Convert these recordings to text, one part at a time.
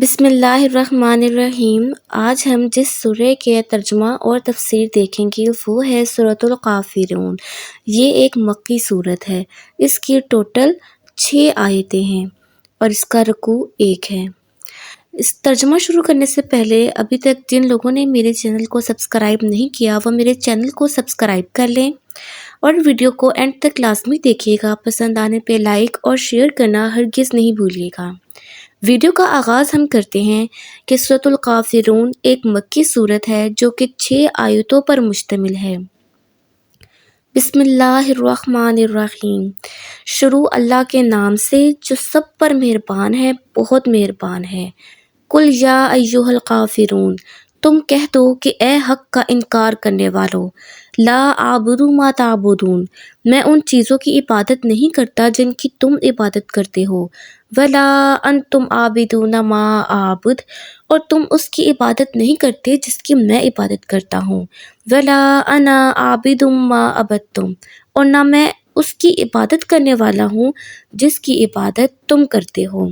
بسم اللہ الرحمن الرحیم۔ آج ہم جس سورہ کے ترجمہ اور تفسیر دیکھیں گے وہ ہے سورۃ الکافرون۔ یہ ایک مکی سورت ہے۔ اس کی ٹوٹل 6 آیتیں ہیں اور اس کا رکوع 1 ہے۔ اس ترجمہ شروع کرنے سے پہلے ابھی تک جن لوگوں نے میرے چینل کو سبسکرائب نہیں کیا وہ میرے چینل کو سبسکرائب کر لیں اور ویڈیو کو اینڈ تک لازمی دیکھیے گا۔ پسند آنے پہ لائک اور شیئر کرنا ہرگز نہیں بھولیے گا۔ ویڈیو کا آغاز ہم کرتے ہیں کہ سورۃ الکافرون ایک مکی سورت ہے جو کہ 6 آیتوں پر مشتمل ہے۔ بسم اللہ الرحمن الرحیم۔ شروع اللہ کے نام سے جو سب پر مہربان ہے، بہت مہربان ہے۔ قل یا ایھا الکافرون، تم کہہ دو کہ اے حق کا انکار کرنے والو، لا اعبد ما تعبدون، میں ان چیزوں کی عبادت نہیں کرتا جن کی تم عبادت کرتے ہو، ولا انتم عابدون ما اعبد، اور تم اس کی عبادت نہیں کرتے جس کی میں عبادت کرتا ہوں، ولا انا عابد ما عبدتم، اور نہ میں اس کی عبادت کرنے والا ہوں جس کی عبادت تم کرتے ہو،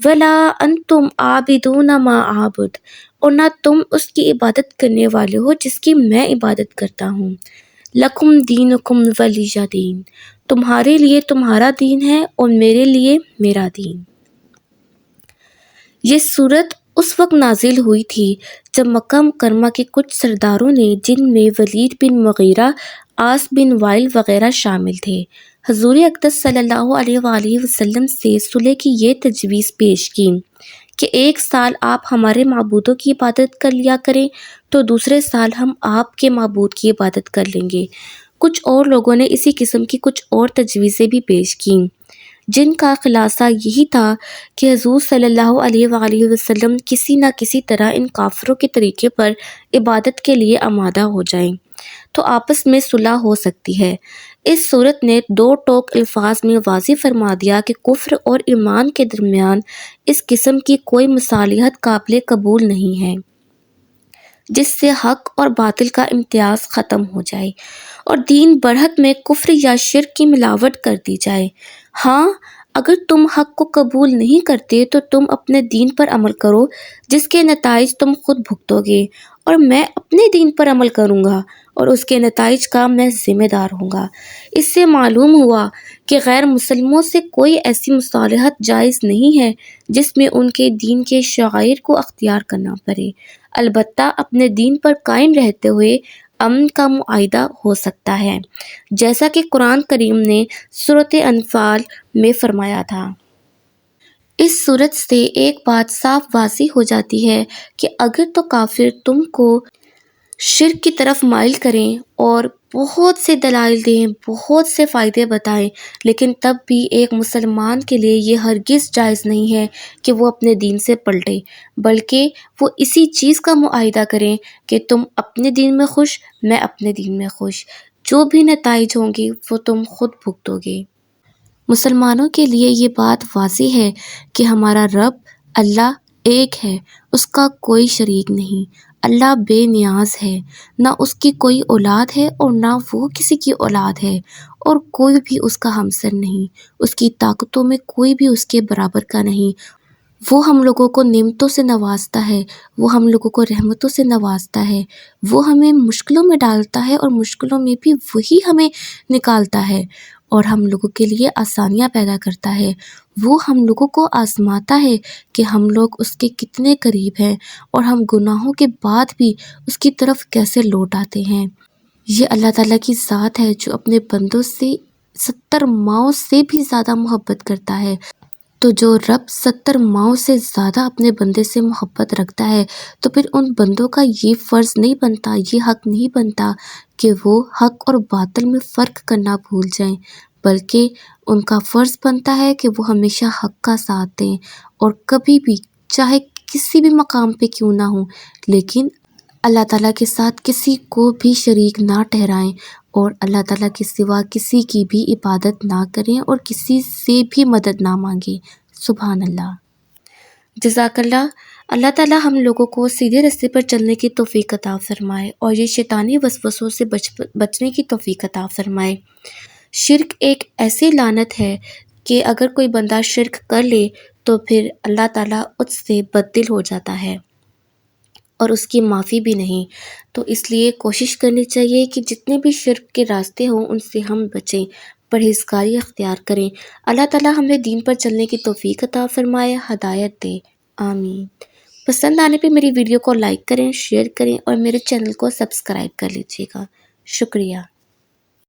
ولا انتم عابدون ما اعبد، اور نہ تم اس کی عبادت کرنے والے ہو جس کی میں عبادت کرتا ہوں، لکم دینکم ولی دین، تمہارے لیے تمہارا دین ہے اور میرے لیے میرا دین۔ یہ سورت اس وقت نازل ہوئی تھی جب مکہ مکرمہ کے کچھ سرداروں نے، جن میں ولید بن مغیرہ، عاص بن وائل وغیرہ شامل تھے، حضور اقدس صلی اللہ علیہ وآلہ وسلم سے صلح کی یہ تجویز پیش کی کہ 1 سال آپ ہمارے معبودوں کی عبادت کر لیا کریں تو دوسرے سال ہم آپ کے معبود کی عبادت کر لیں گے۔ کچھ اور لوگوں نے اسی قسم کی کچھ اور تجویزیں بھی پیش کیں، جن کا خلاصہ یہی تھا کہ حضور صلی اللہ علیہ وآلہ وسلم کسی نہ کسی طرح ان کافروں کے طریقے پر عبادت کے لیے آمادہ ہو جائیں تو آپس میں صلح ہو سکتی ہے۔ اس صورت نے 2 ٹوک الفاظ میں واضح فرما دیا کہ کفر اور ایمان کے درمیان اس قسم کی کوئی مصالحت قابل قبول نہیں ہے جس سے حق اور باطل کا امتیاز ختم ہو جائے اور دین برحق میں کفر یا شرک کی ملاوٹ کر دی جائے۔ ہاں، اگر تم حق کو قبول نہیں کرتے تو تم اپنے دین پر عمل کرو جس کے نتائج تم خود بھگتو گے، اور میں اپنے دین پر عمل کروں گا اور اس کے نتائج کا میں ذمہ دار ہوں گا۔ اس سے معلوم ہوا کہ غیر مسلموں سے کوئی ایسی مصالحت جائز نہیں ہے جس میں ان کے دین کے شعائر کو اختیار کرنا پڑے، البتہ اپنے دین پر قائم رہتے ہوئے امن کا معاہدہ ہو سکتا ہے، جیسا کہ قرآن کریم نے سورۃ انفال میں فرمایا تھا۔ اس صورت سے ایک بات صاف واضح ہو جاتی ہے کہ اگر تو کافر تم کو شرک کی طرف مائل کریں اور بہت سے دلائل دیں، بہت سے فائدے بتائیں، لیکن تب بھی ایک مسلمان کے لیے یہ ہرگز جائز نہیں ہے کہ وہ اپنے دین سے پلٹے، بلکہ وہ اسی چیز کا معاہدہ کریں کہ تم اپنے دین میں خوش، میں اپنے دین میں خوش، جو بھی نتائج ہوں گے وہ تم خود بھگتو گے۔ مسلمانوں کے لیے یہ بات واضح ہے کہ ہمارا رب اللہ ایک ہے، اس کا کوئی شریک نہیں، اللہ بے نیاز ہے، نہ اس کی کوئی اولاد ہے اور نہ وہ کسی کی اولاد ہے، اور کوئی بھی اس کا ہمسر نہیں، اس کی طاقتوں میں کوئی بھی اس کے برابر کا نہیں۔ وہ ہم لوگوں کو نعمتوں سے نوازتا ہے، وہ ہم لوگوں کو رحمتوں سے نوازتا ہے، وہ ہمیں مشکلوں میں ڈالتا ہے اور مشکلوں میں بھی وہی ہمیں نکالتا ہے اور ہم لوگوں کے لیے آسانیاں پیدا کرتا ہے۔ وہ ہم لوگوں کو آزماتا ہے کہ ہم لوگ اس کے کتنے قریب ہیں اور ہم گناہوں کے بعد بھی اس کی طرف کیسے لوٹ آتے ہیں۔ یہ اللہ تعالیٰ کی ذات ہے جو اپنے بندوں سے 70 ماؤں سے بھی زیادہ محبت کرتا ہے۔ تو جو رب 70 ماؤں سے زیادہ اپنے بندے سے محبت رکھتا ہے تو پھر ان بندوں کا یہ فرض نہیں بنتا، یہ حق نہیں بنتا کہ وہ حق اور باطل میں فرق کرنا بھول جائیں، بلکہ ان کا فرض بنتا ہے کہ وہ ہمیشہ حق کا ساتھ دیں اور کبھی بھی، چاہے کسی بھی مقام پہ کیوں نہ ہوں، لیکن اللہ تعالیٰ کے ساتھ کسی کو بھی شریک نہ ٹھہرائیں اور اللہ تعالیٰ کے سوا کسی کی بھی عبادت نہ کریں اور کسی سے بھی مدد نہ مانگیں۔ سبحان اللہ۔ جزاک اللہ۔ اللہ تعالیٰ ہم لوگوں کو سیدھے راستے پر چلنے کی توفیق عطا فرمائے اور یہ شیطانی وسوسوں سے بچنے کی توفیق عطا فرمائے۔ شرک ایک ایسی لعنت ہے کہ اگر کوئی بندہ شرک کر لے تو پھر اللہ تعالیٰ اس سے بددل ہو جاتا ہے اور اس کی معافی بھی نہیں۔ تو اس لیے کوشش کرنی چاہیے کہ جتنے بھی شرک کے راستے ہوں ان سے ہم بچیں، پرہیزگاری اختیار کریں۔ اللہ تعالیٰ ہمیں دین پر چلنے کی توفیق عطا فرمائے، ہدایت دے، آمین۔ پسند آنے پہ میری ویڈیو کو لائک کریں، شیئر کریں اور میرے چینل کو سبسکرائب کر لیجیے گا۔ شکریہ۔